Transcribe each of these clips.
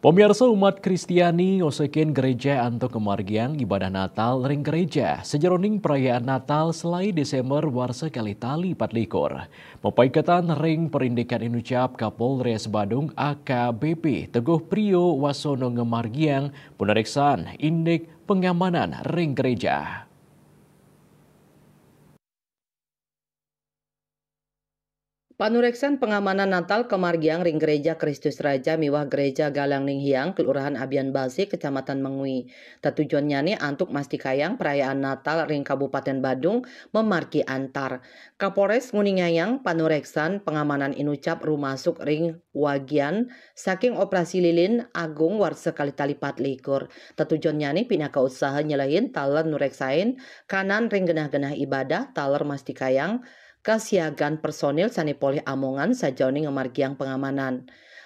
Pemirsa umat Kristiani Oseken Gereja Anto Kemargiang ibadah Natal ring gereja sejeroning perayaan Natal selai Desember warsa kali tali 24. Mepaikatan ring perindikan inucap Kapolres Badung AKBP Teguh Priyo Wasono Ngemargiang peneriksan indek pengamanan ring gereja. Panureksan pengamanan Natal Kemargiang ring Gereja Kristus Raja miwah Gereja Galang Ninghiang Kelurahan Abian Basi Kecamatan Mengui. Tujuannya nih antuk mastikayang perayaan Natal ring Kabupaten Badung memarki antar. Kapolres Nguningayang panureksan pengamanan inucap rumasuk ring wagian saking operasi lilin agung warsa kali tali 24. Tujuannya nih pinaka usaha nyelain taler nureksain kanan ring genah-genah ibadah taler mastikayang kasiagan personil sanipolih Amongan sajauning ngemargiang pengamanan.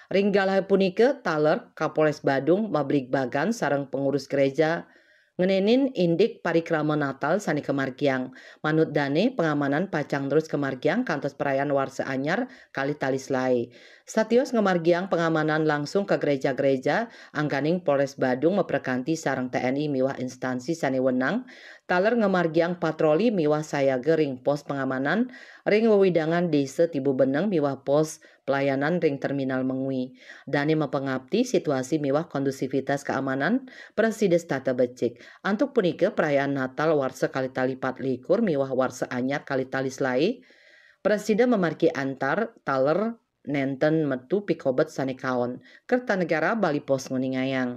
Ringgalah punike taler Kapolres Badung Mablik Bagan sareng pengurus gereja ngenenin indik parikrama Natal sani kemargiang. Manut dane pengamanan pacang terus kemargiang kantos perayaan warsa anyar kali talis lai. Satios ngemargiang pengamanan langsung ke gereja-gereja angganing Polres Badung memperkanti sareng TNI miwah instansi sani wenang taler ngemargiang patroli miwah saya gering pos pengamanan ring wewidangan desa Tibu Beneng miwah pos pelayanan ring terminal Mengui. Dani mempengabdi situasi miwah kondusivitas keamanan Presides Tata Becik. Antuk punike perayaan Natal warsa kali tali 24 miwah warsa anyar kali tali selai. Presiden memarki antar taler nenten metu pikobet sanikaon. Kertanegara Bali Pos Nguningayang.